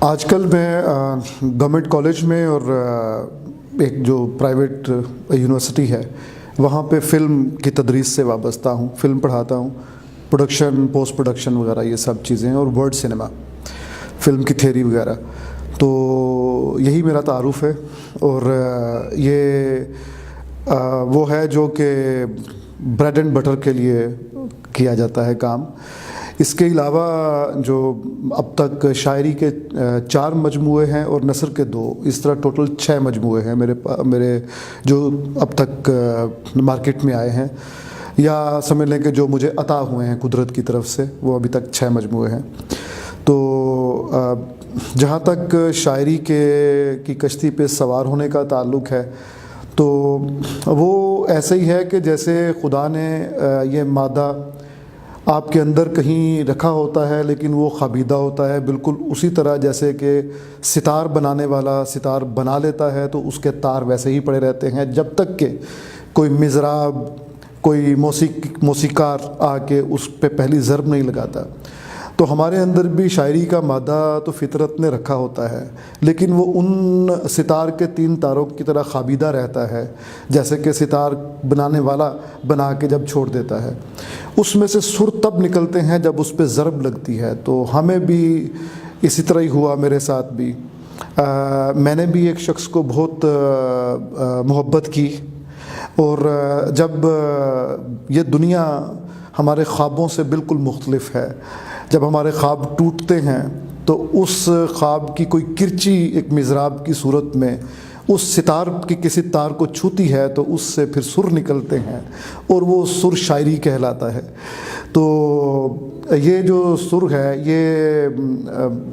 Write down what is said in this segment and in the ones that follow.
آج کل میں گورنمنٹ کالج میں اور ایک جو پرائیویٹ یونیورسٹی ہے وہاں پہ فلم کی تدریس سے وابستہ ہوں. فلم پڑھاتا ہوں, پروڈکشن, پوسٹ پروڈکشن وغیرہ یہ سب چیزیں, اور ورڈ سنیما, فلم کی تھیوری وغیرہ. تو یہی میرا تعارف ہے, اور یہ وہ ہے جو کہ بریڈ اینڈ بٹر کے لیے کیا جاتا ہے کام. اس کے علاوہ جو اب تک شاعری کے 4 مجموعے ہیں اور نثر کے 2, اس طرح ٹوٹل 6 مجموعے ہیں میرے جو اب تک مارکیٹ میں آئے ہیں, یا سمجھ لیں کہ جو مجھے عطا ہوئے ہیں قدرت کی طرف سے, وہ ابھی تک 6 مجموعے ہیں. تو جہاں تک شاعری کی کشتی پہ سوار ہونے کا تعلق ہے, تو وہ ایسے ہی ہے کہ جیسے خدا نے یہ مادہ آپ کے اندر کہیں رکھا ہوتا ہے لیکن وہ خابیدہ ہوتا ہے, بالکل اسی طرح جیسے کہ ستار بنانے والا ستار بنا لیتا ہے تو اس کے تار ویسے ہی پڑے رہتے ہیں جب تک کہ کوئی مضراب, کوئی موسیقار آ کے اس پہ پہلی ضرب نہیں لگاتا. تو ہمارے اندر بھی شاعری کا مادہ تو فطرت نے رکھا ہوتا ہے, لیکن وہ ان ستار کے 3 تاروں کی طرح خابیدہ رہتا ہے جیسے کہ ستار بنانے والا بنا کے جب چھوڑ دیتا ہے. اس میں سے سر تب نکلتے ہیں جب اس پہ ضرب لگتی ہے. تو ہمیں بھی اسی طرح ہی ہوا, میرے ساتھ بھی. میں نے بھی ایک شخص کو بہت محبت کی, اور جب یہ دنیا ہمارے خوابوں سے بالکل مختلف ہے, جب ہمارے خواب ٹوٹتے ہیں تو اس خواب کی کوئی کرچی ایک مضراب کی صورت میں اس ستار کی کسی تار کو چھوتی ہے تو اس سے پھر سر نکلتے ہیں, اور وہ سر شاعری کہلاتا ہے. تو یہ جو سر ہے, یہ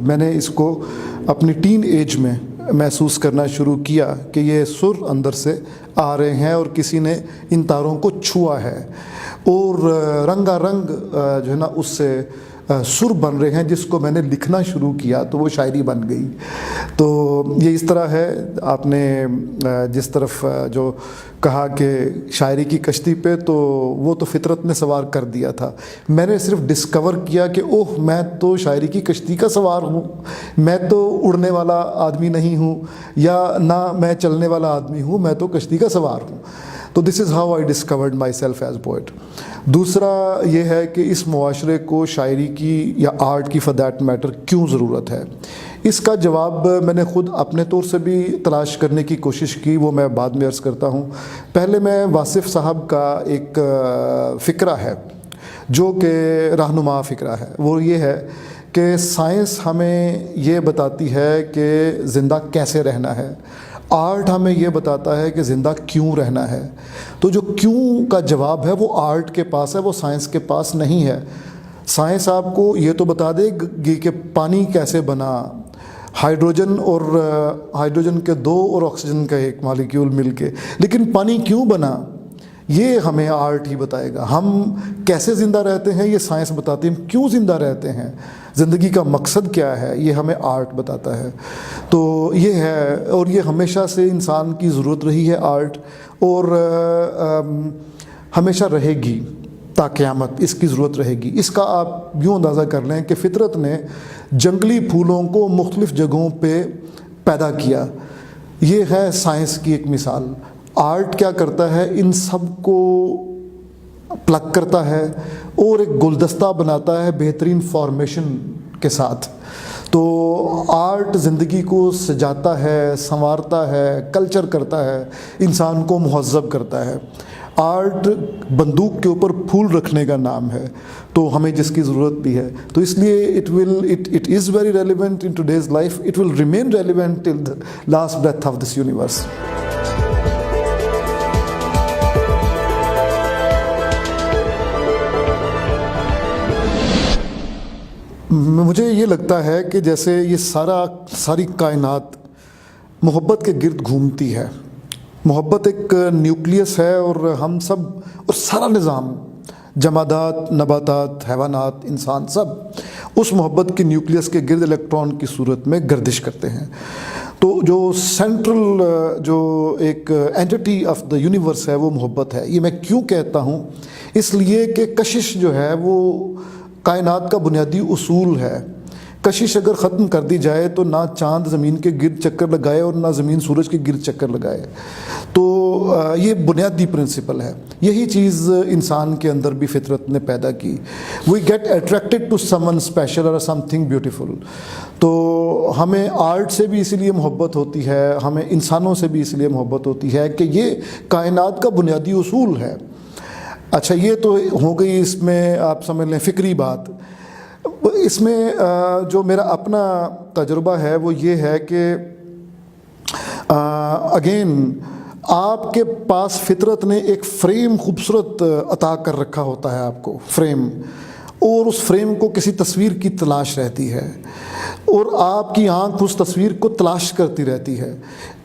میں نے اس کو اپنی ٹین ایج میں محسوس کرنا شروع کیا کہ یہ سر اندر سے آ رہے ہیں اور کسی نے ان تاروں کو چھوا ہے, اور رنگا رنگ جو ہے نا اس سے سر بن رہے ہیں, جس کو میں نے لکھنا شروع کیا تو وہ شاعری بن گئی. تو یہ اس طرح ہے. آپ نے جس طرف جو کہا کہ شاعری کی کشتی پہ, تو وہ تو فطرت نے سوار کر دیا تھا. میں نے صرف ڈسکور کیا کہ اوہ میں تو شاعری کی کشتی کا سوار ہوں, میں تو اڑنے والا آدمی نہیں ہوں, یا نہ میں چلنے والا آدمی ہوں, میں تو کشتی کا سوار ہوں. تو this is how I discovered myself as poet. دوسرا یہ ہے کہ اس معاشرے کو شاعری کی یا آرٹ کی فار دیٹ میٹر کیوں ضرورت ہے. اس کا جواب میں نے خود اپنے طور سے بھی تلاش کرنے کی کوشش کی, وہ میں بعد میں عرض کرتا ہوں. پہلے میں واصف صاحب کا ایک فکرہ ہے جو کہ رہنما فکرہ ہے, وہ یہ ہے کہ سائنس ہمیں یہ بتاتی ہے کہ زندہ کیسے رہنا ہے, آرٹ ہمیں یہ بتاتا ہے کہ زندہ کیوں رہنا ہے. تو جو کیوں کا جواب ہے وہ آرٹ کے پاس ہے, وہ سائنس کے پاس نہیں ہے. سائنس آپ کو یہ تو بتا دے گی کہ پانی کیسے بنا, ہائیڈروجن کے 2 اور آکسیجن کا 1 مالیکیول مل کے, لیکن پانی کیوں بنا یہ ہمیں آرٹ ہی بتائے گا. ہم کیسے زندہ رہتے ہیں یہ سائنس بتاتی ہے, ہم کیوں زندہ رہتے ہیں, زندگی کا مقصد کیا ہے, یہ ہمیں آرٹ بتاتا ہے. تو یہ ہے, اور یہ ہمیشہ سے انسان کی ضرورت رہی ہے آرٹ, اور ہمیشہ رہے گی تا قیامت اس کی ضرورت رہے گی. اس کا آپ یوں اندازہ کر لیں کہ فطرت نے جنگلی پھولوں کو مختلف جگہوں پہ پیدا کیا, یہ ہے سائنس کی ایک مثال. آرٹ کیا کرتا ہے, ان سب کو پلگ کرتا ہے اور ایک گلدستہ بناتا ہے بہترین فارمیشن کے ساتھ. تو آرٹ زندگی کو سجاتا ہے, سنوارتا ہے, کلچر کرتا ہے, انسان کو مہذب کرتا ہے. آرٹ بندوق کے اوپر پھول رکھنے کا نام ہے, تو ہمیں جس کی ضرورت بھی ہے. تو اس لیے it is very relevant in today's life. It will remain relevant till the last breath of this universe. مجھے یہ لگتا ہے کہ جیسے یہ ساری کائنات محبت کے گرد گھومتی ہے. محبت ایک نیوکلیس ہے, اور ہم سب اور سارا نظام, جمادات, نباتات, حیوانات, انسان, سب اس محبت کی نیوکلیس کے گرد الیکٹران کی صورت میں گردش کرتے ہیں. تو جو سینٹرل جو ایک اینٹی آف دا یونیورس ہے وہ محبت ہے. یہ میں کیوں کہتا ہوں, اس لیے کہ کشش جو ہے وہ کائنات کا بنیادی اصول ہے. کشش اگر ختم کر دی جائے تو نہ چاند زمین کے گرد چکر لگائے اور نہ زمین سورج کے گرد چکر لگائے. تو یہ بنیادی پرنسپل ہے. یہی چیز انسان کے اندر بھی فطرت نے پیدا کی. We get attracted to someone special اور سم تھنگ بیوٹیفل. تو ہمیں آرٹ سے بھی اسی لیے محبت ہوتی ہے, ہمیں انسانوں سے بھی اس لیے محبت ہوتی ہے کہ یہ کائنات کا بنیادی اصول ہے. اچھا, یہ تو ہو گئی اس میں آپ سمجھ لیں فکری بات. اس میں جو میرا اپنا تجربہ ہے وہ یہ ہے کہ اگین آپ کے پاس فطرت نے ایک فریم خوبصورت عطا کر رکھا ہوتا ہے آپ کو, فریم, اور اس فریم کو کسی تصویر کی تلاش رہتی ہے اور آپ کی آنکھ اس تصویر کو تلاش کرتی رہتی ہے.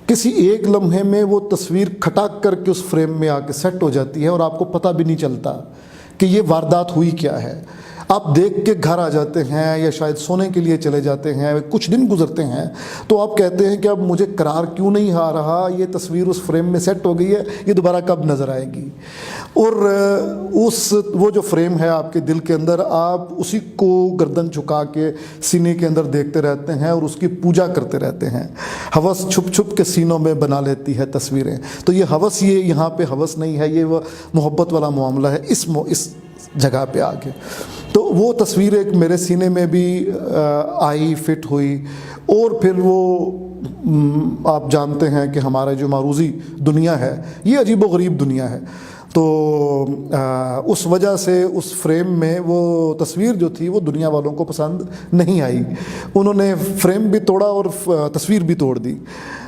کسی ایک لمحے میں وہ تصویر کھٹک کر کے اس فریم میں آ کے سیٹ ہو جاتی ہے اور آپ کو پتہ بھی نہیں چلتا کہ یہ واردات ہوئی کیا ہے. آپ دیکھ کے گھر آ جاتے ہیں یا شاید سونے کے لیے چلے جاتے ہیں, کچھ دن گزرتے ہیں تو آپ کہتے ہیں کہ اب مجھے قرار کیوں نہیں آ رہا, یہ تصویر اس فریم میں سیٹ ہو گئی ہے, یہ دوبارہ کب نظر آئے گی. اور وہ جو فریم ہے آپ کے دل کے اندر, آپ اسی کو گردن جھکا کے سینے کے اندر دیکھتے رہتے ہیں اور اس کی پوجا کرتے رہتے ہیں. ہوس چھپ چھپ کے سینوں میں بنا لیتی ہے تصویریں. تو یہ ہوس, یہ یہاں پہ ہوس نہیں ہے, یہ وہ محبت والا معاملہ ہے اس جگہ پہ آ کے. تو وہ تصویر ایک میرے سینے میں بھی آئی, فٹ ہوئی, اور پھر وہ آپ جانتے ہیں کہ ہمارے جو معروضی دنیا ہے یہ عجیب و غریب دنیا ہے. تو اس وجہ سے اس فریم میں وہ تصویر جو تھی وہ دنیا والوں کو پسند نہیں آئی. انہوں نے فریم بھی توڑا اور تصویر بھی توڑ دی,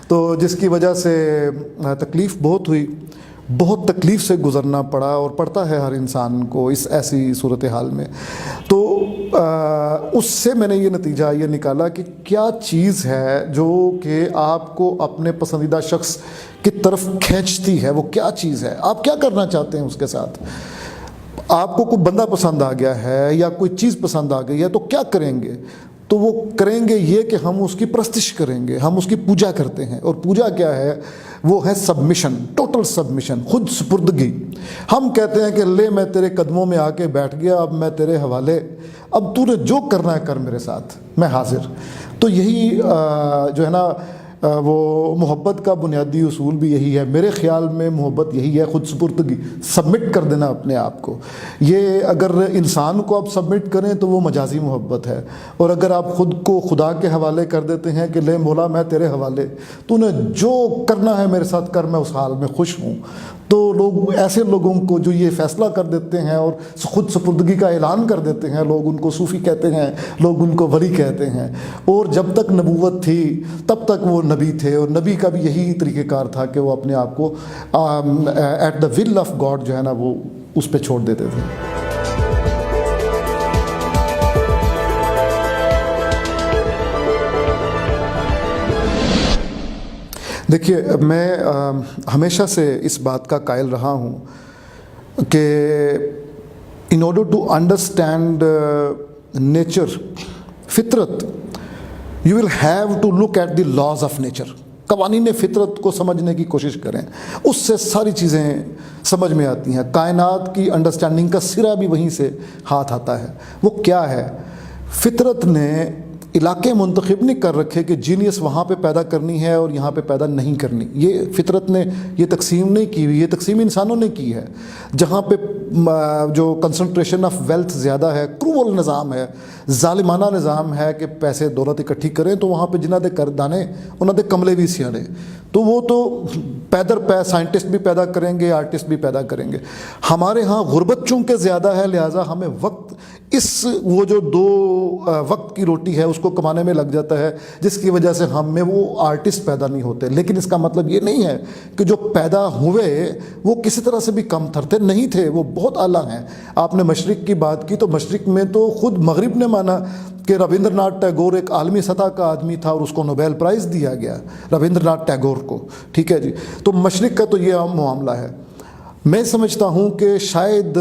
تو جس کی وجہ سے تکلیف بہت ہوئی, بہت تکلیف سے گزرنا پڑا اور پڑتا ہے ہر انسان کو اس ایسی صورتحال میں. تو اس سے میں نے یہ نتیجہ یہ نکالا کہ کیا چیز ہے جو کہ آپ کو اپنے پسندیدہ شخص کی طرف کھینچتی ہے, وہ کیا چیز ہے, آپ کیا کرنا چاہتے ہیں اس کے ساتھ. آپ کو کوئی بندہ پسند آ گیا ہے یا کوئی چیز پسند آ گئی ہے تو کیا کریں گے. تو وہ کریں گے یہ کہ ہم اس کی پرستش کریں گے, ہم اس کی پوجا کرتے ہیں. اور پوجا کیا ہے, وہ ہے سبمیشن, ٹوٹل سبمیشن, خود سپردگی. ہم کہتے ہیں کہ لے میں تیرے قدموں میں آ کے بیٹھ گیا, اب میں تیرے حوالے, اب تو نے جو کرنا ہے کر میرے ساتھ, میں حاضر. تو یہی جو ہے نا وہ محبت کا بنیادی اصول بھی یہی ہے. میرے خیال میں محبت یہی ہے, خود سپردگی, سبمٹ کر دینا اپنے آپ کو. یہ اگر انسان کو آپ سبمٹ کریں تو وہ مجازی محبت ہے, اور اگر آپ خود کو خدا کے حوالے کر دیتے ہیں کہ لے مولا میں تیرے حوالے, تو نے جو کرنا ہے میرے ساتھ کر, میں اس حال میں خوش ہوں. تو لوگ ایسے لوگوں کو جو یہ فیصلہ کر دیتے ہیں اور خود سپردگی کا اعلان کر دیتے ہیں, لوگ ان کو صوفی کہتے ہیں, لوگ ان کو ولی کہتے ہیں. اور جب تک نبوت تھی تب تک وہ نبی تھے, اور نبی کا بھی یہی طریقہ کار تھا کہ وہ اپنے آپ کو at the will of God جو ہے نا وہ اس پہ چھوڑ دیتے تھے. دیکھیے, میں ہمیشہ سے اس بات کا قائل رہا ہوں کہ in order to understand nature, فطرت, you will have to look at the laws of nature. قوانین فطرت کو سمجھنے کی کوشش کریں, اس سے ساری چیزیں سمجھ میں آتی ہیں. کائنات کی انڈرسٹینڈنگ کا سرا بھی وہیں سے ہاتھ آتا ہے. وہ کیا ہے, فطرت نے علاقے منتخب نہیں کر رکھے کہ جینیس وہاں پہ پیدا کرنی ہے اور یہاں پہ پیدا نہیں کرنی. یہ فطرت نے یہ تقسیم نہیں کی ہوئی, یہ تقسیم انسانوں نے کی ہے. جہاں پہ جو کنسنٹریشن آف ویلتھ زیادہ ہے, کرول نظام ہے, ظالمانہ نظام ہے کہ پیسے دولت اکٹھی کریں, تو وہاں پہ جنہ دے کردانے انہوں دے کملے بھی سیانے. تو وہ تو پیدر پہ سائنٹسٹ بھی پیدا کریں گے, آرٹسٹ بھی پیدا کریں گے. ہمارے ہاں غربت چونکہ زیادہ ہے, لہٰذا ہمیں وقت اس وہ جو دو وقت کی روٹی ہے اس کو کمانے میں لگ جاتا ہے, جس کی وجہ سے ہم میں وہ آرٹسٹ پیدا نہیں ہوتے. لیکن اس کا مطلب یہ نہیں ہے کہ جو پیدا ہوئے وہ کسی طرح سے بھی کم تھے, نہیں تھے, وہ بہت اعلیٰ ہیں. آپ نے مشرق کی بات کی, تو مشرق میں تو خود مغرب نے مانا کہ رابندر ناتھ ٹیگور ایک عالمی سطح کا آدمی تھا اور اس کو نوبیل پرائز دیا گیا, رابندر ناتھ ٹیگور کو. ٹھیک ہے جی. تو مشرق کا تو یہ عام معاملہ ہے. میں سمجھتا ہوں کہ شاید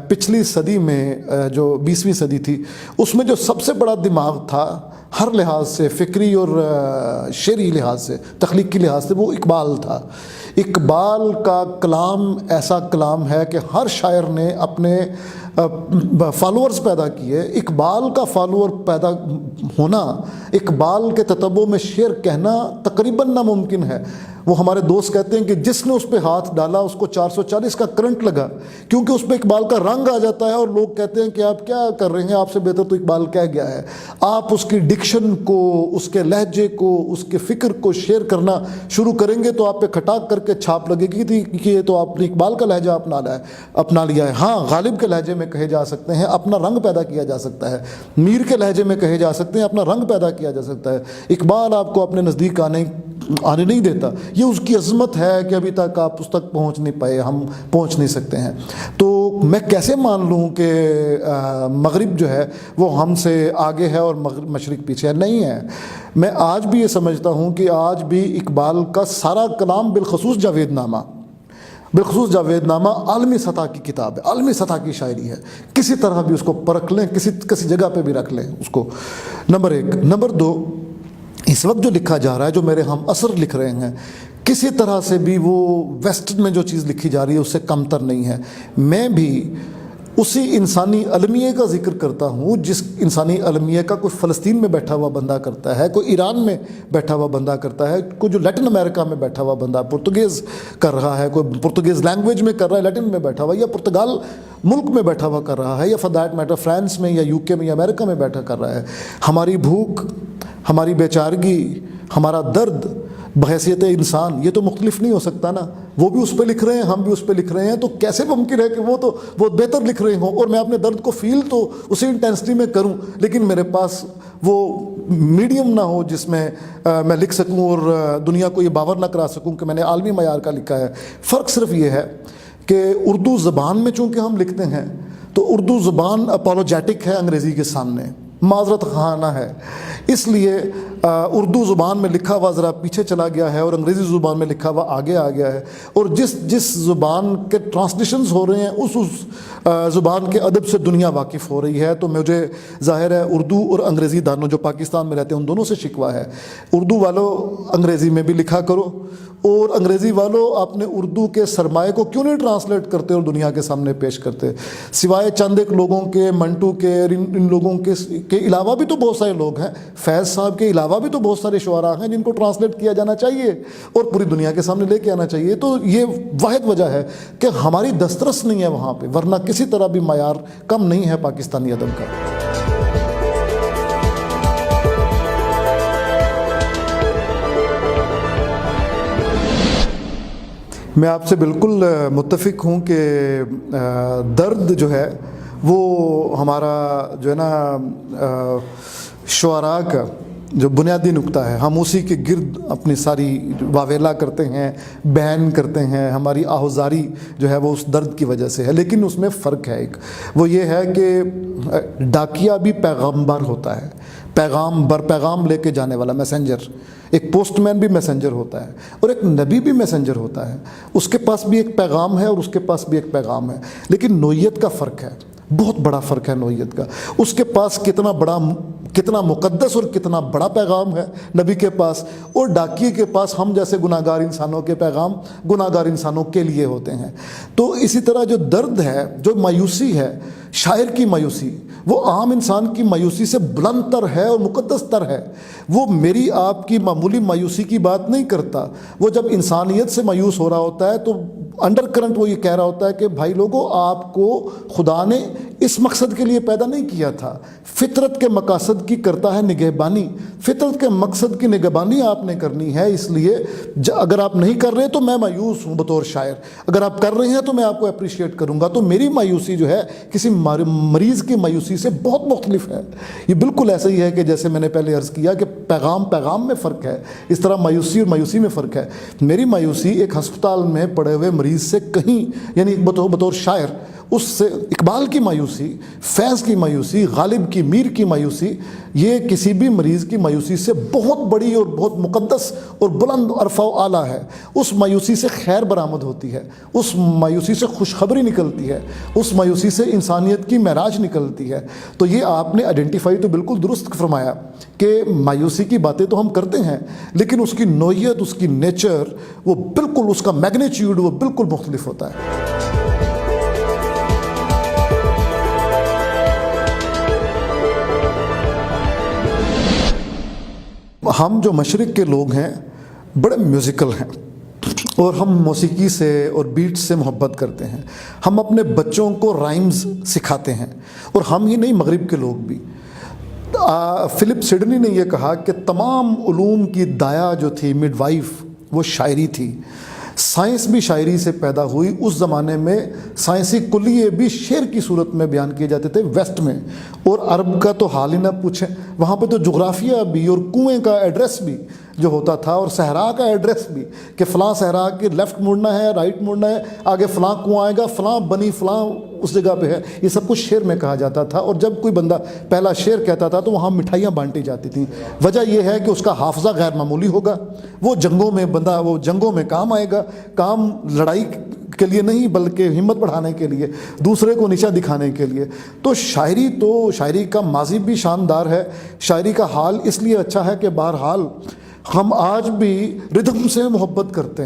پچھلی صدی میں جو 20ویں صدی تھی, اس میں جو سب سے بڑا دماغ تھا ہر لحاظ سے, فکری اور شعری لحاظ سے, تخلیقی لحاظ سے, وہ اقبال تھا. اقبال کا کلام ایسا کلام ہے کہ ہر شاعر نے اپنے فالورز پیدا کیے. اقبال کا فالور پیدا ہونا، اقبال کے تتبع میں شعر کہنا تقریباً ناممکن ہے. وہ ہمارے دوست کہتے ہیں کہ جس نے اس پہ ہاتھ ڈالا اس کو 440 کا کرنٹ لگا، کیونکہ اس پہ اقبال کا رنگ آ جاتا ہے، اور لوگ کہتے ہیں کہ آپ کیا کر رہے ہیں، آپ سے بہتر تو اقبال کہہ گیا ہے. آپ اس کی ڈکشن کو، اس کے لہجے کو، اس کے فکر کو شیئر کرنا شروع کریں گے تو آپ پہ کھٹاک کر کے چھاپ لگے گی کہ یہ تو آپ نے اقبال کا لہجہ اپنا لیا ہے. ہاں، غالب کے لہجے میں کہے جا سکتے ہیں، اپنا رنگ پیدا کیا جا سکتا ہے. میر کے لہجے میں کہے جا سکتے ہیں، اپنا رنگ پیدا کیا جا سکتا ہے. اقبال آپ کو اپنے نزدیک آنے نہیں دیتا. یہ اس کی عظمت ہے کہ ابھی تک آپ اس تک پہنچ نہیں پائے، ہم پہنچ نہیں سکتے ہیں. تو میں کیسے مان لوں کہ مغرب جو ہے وہ ہم سے آگے ہے اور مشرق پیچھے ہے؟ نہیں ہے. میں آج بھی یہ سمجھتا ہوں کہ آج بھی اقبال کا سارا کلام، بالخصوص جاوید نامہ عالمی سطح کی کتاب ہے، عالمی سطح کی شاعری ہے. کسی طرح بھی اس کو پرکھ لیں، کسی جگہ پہ بھی رکھ لیں اس کو. نمبر 1. نمبر 2، اس وقت جو لکھا جا رہا ہے، جو میرے ہم عصر لکھ رہے ہیں، کسی طرح سے بھی وہ ویسٹ میں جو چیز لکھی جا رہی ہے اس سے کم تر نہیں ہے. میں بھی اسی انسانی المیے کا ذکر کرتا ہوں جس انسانی المیے کا کوئی فلسطین میں بیٹھا ہوا بندہ کرتا ہے، کوئی ایران میں بیٹھا ہوا بندہ کرتا ہے، کوئی جو لیٹن امریکہ میں بیٹھا ہوا بندہ پرتگیز کر رہا ہے، کوئی پرتگیز لینگویج میں کر رہا ہے، لیٹن میں بیٹھا ہوا، یا پرتگال ملک میں بیٹھا ہوا کر رہا ہے، یا فار دیٹ میٹر فرانس میں یا UK میں یا امریکہ میں بیٹھا کر رہا ہے. ہماری بھوک، ہماری بیچارگی، ہمارا درد بحیثیت انسان، یہ تو مختلف نہیں ہو سکتا نا. وہ بھی اس پہ لکھ رہے ہیں، ہم بھی اس پہ لکھ رہے ہیں، تو کیسے ممکن ہے کہ وہ تو بہت بہتر لکھ رہے ہوں اور میں اپنے درد کو فیل تو اسی انٹینسٹی میں کروں، لیکن میرے پاس وہ میڈیم نہ ہو جس میں میں لکھ سکوں اور دنیا کو یہ باور نہ کرا سکوں کہ میں نے عالمی معیار کا لکھا ہے. فرق صرف یہ ہے کہ اردو زبان میں چونکہ ہم لکھتے ہیں تو اردو زبان اپولوجیٹک ہے انگریزی کے سامنے، معذرت خانہ ہے. اس لیے اردو زبان میں لکھا ہوا ذرا پیچھے چلا گیا ہے اور انگریزی زبان میں لکھا ہوا آگے آ گیا ہے، اور جس زبان کے ٹرانسلیشنز ہو رہے ہیں اس زبان کے ادب سے دنیا واقف ہو رہی ہے. تو مجھے ظاہر ہے اردو اور انگریزی دانوں جو پاکستان میں رہتے ہیں ان دونوں سے شکوہ ہے. اردو والوں انگریزی میں بھی لکھا کرو، اور انگریزی والوں اپنے اردو کے سرمایہ کو کیوں نہیں ٹرانسلیٹ کرتے اور دنیا کے سامنے پیش کرتے؟ سوائے چند ایک لوگوں کے، منٹو کے، ان لوگوں کے علاوہ بھی تو بہت سارے لوگ ہیں. فیض صاحب کے علاوہ بھی تو بہت سارے شعراء ہیں جن کو ٹرانسلیٹ کیا جانا چاہیے اور پوری دنیا کے سامنے لے کے آنا چاہیے. تو یہ واحد وجہ ہے کہ ہماری دسترس نہیں ہے وہاں پہ، ورنہ کسی طرح بھی معیار کم نہیں ہے پاکستانی ادب کا. میں آپ سے بالکل متفق ہوں کہ درد جو ہے وہ ہمارا جو ہے نا شعراء کا جو بنیادی نقطہ ہے، ہم اسی کے گرد اپنی ساری واویلا کرتے ہیں، بیان کرتے ہیں. ہماری آہوزاری جو ہے وہ اس درد کی وجہ سے ہے. لیکن اس میں فرق ہے ایک، وہ یہ ہے کہ ڈاکیا بھی پیغامبر ہوتا ہے، پیغام لے کے جانے والا میسنجر. ایک پوسٹ مین بھی میسنجر ہوتا ہے اور ایک نبی بھی میسنجر ہوتا ہے. اس کے پاس بھی ایک پیغام ہے اور اس کے پاس بھی ایک پیغام ہے، لیکن نوعیت کا فرق ہے، بہت بڑا فرق ہے نوعیت کا. اس کے پاس کتنا مقدس اور کتنا بڑا پیغام ہے نبی کے پاس، اور ڈاکیے کے پاس ہم جیسے گناہگار انسانوں کے پیغام گناہگار انسانوں کے لیے ہوتے ہیں. تو اسی طرح جو درد ہے، جو مایوسی ہے، شاعر کی مایوسی وہ عام انسان کی مایوسی سے بلند تر ہے اور مقدس تر ہے. وہ میری آپ کی معمولی مایوسی کی بات نہیں کرتا. وہ جب انسانیت سے مایوس ہو رہا ہوتا ہے تو انڈر کرنٹ وہ یہ کہہ رہا ہوتا ہے کہ بھائی لوگوں، آپ کو خدا نے اس مقصد کے لیے پیدا نہیں کیا تھا. فطرت کے مقاصد کی کرتا ہے نگہبانی، فطرت کے مقصد کی نگہبانی آپ نے کرنی ہے. اس لیے اگر آپ نہیں کر رہے تو میں مایوس ہوں بطور شاعر، اگر آپ کر رہے ہیں تو میں آپ کو اپریشیٹ کروں گا. تو میری مایوسی جو ہے کسی مریض کی مایوسی سے بہت مختلف ہے. یہ بالکل ایسا ہی ہے کہ جیسے میں نے پہلے عرض کیا کہ پیغام میں فرق ہے، اس طرح مایوسی اور مایوسی میں فرق ہے. میری مایوسی ایک ہسپتال میں پڑے ہوئے مریض سے کہیں، یعنی بطور شاعر اس سے اقبال کی مایوسی، فیض کی مایوسی، غالب کی، میر کی مایوسی، یہ کسی بھی مریض کی مایوسی سے بہت بڑی اور بہت مقدس اور بلند عرفہ و اعلیٰ ہے. اس مایوسی سے خیر برآمد ہوتی ہے، اس مایوسی سے خوشخبری نکلتی ہے، اس مایوسی سے انسانیت کی معراج نکلتی ہے. تو یہ آپ نے آئیڈینٹیفائی تو بالکل درست فرمایا کہ مایوسی کی باتیں تو ہم کرتے ہیں، لیکن اس کی نوعیت، اس کی نیچر، وہ بالکل، اس کا میگنیچیوڈ وہ بالکل مختلف ہوتا ہے. ہم جو مشرق کے لوگ ہیں بڑے میوزیکل ہیں اور ہم موسیقی سے اور بیٹ سے محبت کرتے ہیں. ہم اپنے بچوں کو رائمز سکھاتے ہیں اور ہم ہی نہیں مغرب کے لوگ بھی. فلپ سڈنی نے یہ کہا کہ تمام علوم کی دایا جو تھی مڈ وائف وہ شاعری تھی. سائنس بھی شاعری سے پیدا ہوئی. اس زمانے میں سائنسی کلیے بھی شعر کی صورت میں بیان کیے جاتے تھے ویسٹ میں, اور عرب کا تو حال ہی نہ پوچھیں. وہاں پہ تو جغرافیہ بھی اور کنویں کا ایڈریس بھی جو ہوتا تھا اور صحرا کا ایڈریس بھی کہ فلاں صحرا کے لیفٹ مڑنا ہے, رائٹ مڑنا ہے, آگے فلاں کنواں آئے گا, فلاں بنی فلاں اس جگہ پہ ہے. یہ سب کچھ شعر میں کہا جاتا تھا. اور جب کوئی بندہ پہلا شعر کہتا تھا تو وہاں مٹھائیاں بانٹی جاتی تھیں. وجہ یہ ہے کہ اس کا حافظہ غیر معمولی ہوگا. وہ جنگوں میں بندہ وہ جنگوں میں کام آئے گا, کام لڑائی کے لیے نہیں بلکہ ہمت بڑھانے کے لیے, دوسرے کو نیچا دکھانے کے لیے. تو شاعری کا ماضی بھی شاندار ہے. شاعری کا حال اس لیے اچھا ہے کہ بہرحال ہم آج بھی ردھم سے محبت کرتے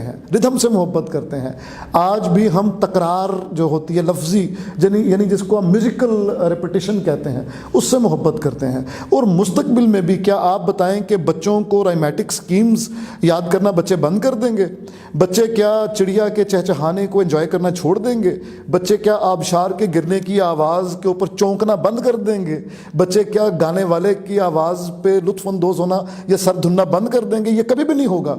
ہیں. آج بھی ہم تکرار جو ہوتی ہے لفظی یعنی جس کو ہم میوزیکل ریپیٹیشن کہتے ہیں اس سے محبت کرتے ہیں. اور مستقبل میں بھی کیا آپ بتائیں کہ بچوں کو رائمیٹک سکیمز یاد کرنا بچے بند کر دیں گے؟ بچے کیا چڑیا کے چہچہانے کو انجوائے کرنا چھوڑ دیں گے؟ بچے کیا آبشار کے گرنے کی آواز کے اوپر چونکنا بند کر دیں گے؟ بچے کیا گانے والے کی آواز پہ لطف اندوز ہونا یا سر دھننا بند کر دیں گے؟ یہ کبھی بھی نہیں ہوگا.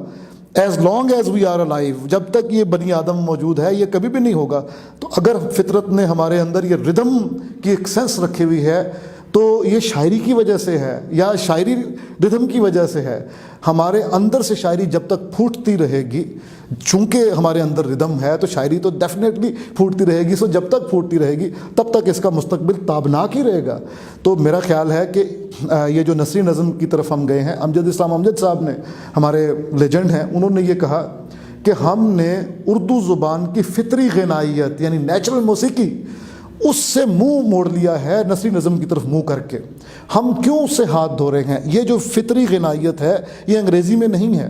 As long as we are alive, جب تک یہ بنی آدم موجود ہے یہ کبھی بھی نہیں ہوگا. تو اگر فطرت نے ہمارے اندر یہ ردھم کی ایک سینس رکھی ہوئی ہے تو یہ شاعری کی وجہ سے ہے یا شاعری ردھم کی وجہ سے ہے. ہمارے اندر سے شاعری جب تک پھوٹتی رہے گی, چونکہ ہمارے اندر ردھم ہے تو شاعری تو ڈیفینیٹلی پھوٹتی رہے گی. سو جب تک پھوٹتی رہے گی تب تک اس کا مستقبل تابناک ہی رہے گا. تو میرا خیال ہے کہ یہ جو نثری نظم کی طرف ہم گئے ہیں, امجد اسلام امجد صاحب نے, ہمارے لیجنڈ ہیں, انہوں نے یہ کہا کہ ہم نے اردو زبان کی فطری غنائیت یعنی نیچرل موسیقی اس سے منہ موڑ لیا ہے نثری نظم کی طرف منہ کر کے. ہم کیوں اس سے ہاتھ دھو رہے ہیں؟ یہ جو فطری غنائیت ہے یہ انگریزی میں نہیں ہے.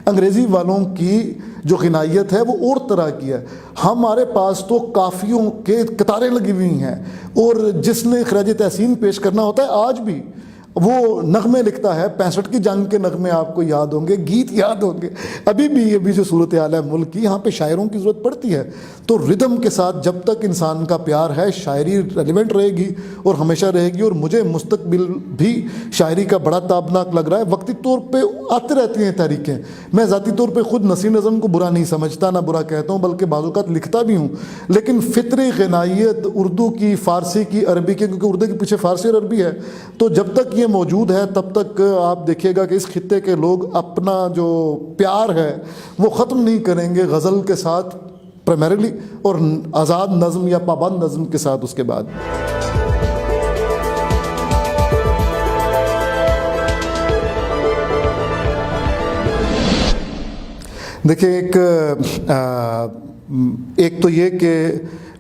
انگریزی والوں کی جو غنائیت ہے وہ اور طرح کی ہے. ہمارے پاس تو قافیوں کے قطاریں لگی ہوئی ہیں, اور جس نے خراج تحسین پیش کرنا ہوتا ہے آج بھی وہ نغمے لکھتا ہے. 65 کی جنگ کے نغمے آپ کو یاد ہوں گے, گیت یاد ہوں گے. ابھی بھی یہ بھی جو صورتحال ہے ملک کی, یہاں پہ شاعروں کی ضرورت پڑتی ہے. تو ردھم کے ساتھ جب تک انسان کا پیار ہے شاعری ریلیونٹ رہے گی اور ہمیشہ رہے گی. اور مجھے مستقبل بھی شاعری کا بڑا تابناک لگ رہا ہے. وقتی طور پہ آتی رہتی ہیں تحریکیں. میں ذاتی طور پہ خود نثری نظم کو برا نہیں سمجھتا, نہ برا کہتا ہوں, بلکہ بعض اوقات لکھتا بھی ہوں. لیکن فطری غنائیت اردو کی, فارسی کی, عربی کی, کیونکہ اردو کے پیچھے فارسی اور عربی ہے, تو جب تک یہ موجود ہے تب تک آپ دیکھیے گا کہ اس خطے کے لوگ اپنا جو پیار ہے وہ ختم نہیں کریں گے غزل کے ساتھ پرائمریلی, اور آزاد نظم یا پابند نظم کے ساتھ اس کے بعد. دیکھیں ایک تو یہ کہ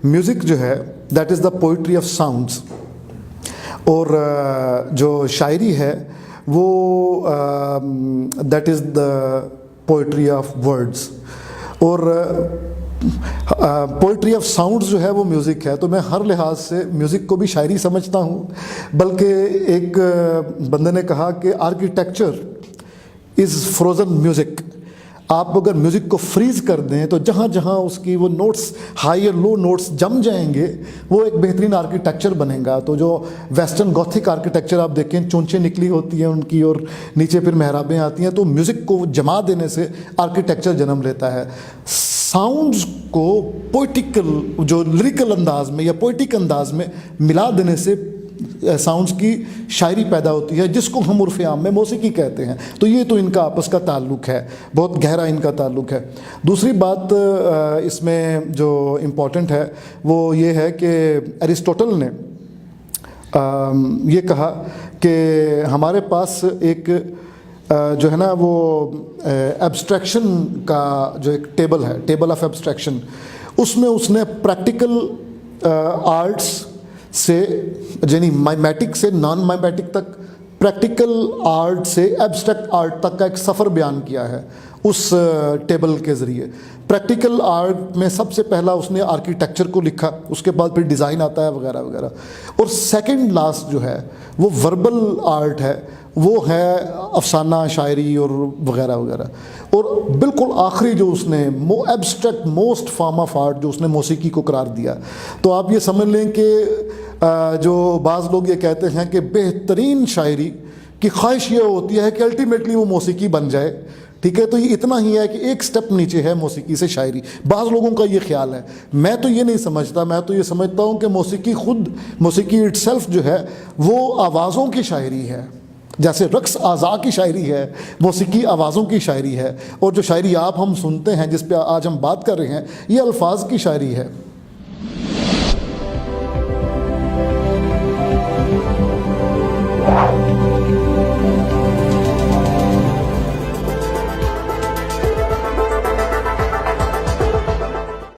میوزک جو ہے that is the poetry of sounds, اور جو شاعری ہے وہ that is the poetry of words. اور پوئٹری آف ساؤنڈز جو ہے وہ میوزک ہے. تو میں ہر لحاظ سے میوزک کو بھی شاعری سمجھتا ہوں. بلکہ ایک بندے نے کہا کہ آرکیٹیکچر از فروزن میوزک. آپ اگر میوزک کو فریز کر دیں تو جہاں جہاں اس کی وہ نوٹس ہائی اور لو نوٹس جم جائیں گے وہ ایک بہترین آرکیٹیکچر بنے گا. تو جو ویسٹرن گوتھک آرکیٹیکچر آپ دیکھیں, چونچیں نکلی ہوتی ہیں ان کی اور نیچے پھر محرابیں آتی ہیں, تو میوزک کو جما دینے سے آرکیٹیکچر جنم لیتا ہے. ساؤنڈز کو پوئٹیکل جو لیریکل انداز میں یا پوئٹک انداز میں ملا دینے سے ساؤنڈز کی شاعری پیدا ہوتی ہے, جس کو ہم عرف عام میں موسیقی کہتے ہیں. تو یہ تو ان کا آپس کا تعلق ہے, بہت گہرا ان کا تعلق ہے. دوسری بات اس میں جو امپورٹنٹ ہے وہ یہ ہے کہ ایرسٹوٹل نے یہ کہا کہ ہمارے پاس ایک جو ہے نا وہ ایبسٹریکشن کا جو ایک ٹیبل ہے, ٹیبل آف ایبسٹریکشن, اس میں اس نے پریکٹیکل آرٹس سے یعنی مائمیٹک سے نان مائمیٹک تک, پریکٹیکل آرٹ سے ایبسٹریکٹ آرٹ تک کا ایک سفر بیان کیا ہے. اس ٹیبل کے ذریعے. پریکٹیکل آرٹ میں سب سے پہلا اس نے آرکیٹیکچر کو لکھا, اس کے بعد پھر ڈیزائن آتا ہے وغیرہ وغیرہ, اور سیکنڈ لاسٹ جو ہے وہ وربل آرٹ ہے, وہ ہے افسانہ شاعری اور وغیرہ وغیرہ. اور بالکل آخری جو اس نے abstract most form of art جو اس نے موسیقی کو قرار دیا. تو آپ یہ سمجھ لیں کہ جو بعض لوگ یہ کہتے ہیں کہ بہترین شاعری کی خواہش یہ ہوتی ہے کہ الٹیمیٹلی وہ موسیقی بن جائے, ٹھیک ہے, تو یہ اتنا ہی ہے کہ ایک سٹیپ نیچے ہے موسیقی سے شاعری. بعض لوگوں کا یہ خیال ہے, میں تو یہ نہیں سمجھتا, میں تو یہ سمجھتا ہوں کہ موسیقی خود, موسیقی اٹ سیلف جو ہے وہ آوازوں کی شاعری ہے. جیسے رقص اعضاء کی شاعری ہے, موسیقی آوازوں کی شاعری ہے, اور جو شاعری آپ ہم سنتے ہیں جس پہ آج ہم بات کر رہے ہیں یہ الفاظ کی شاعری ہے.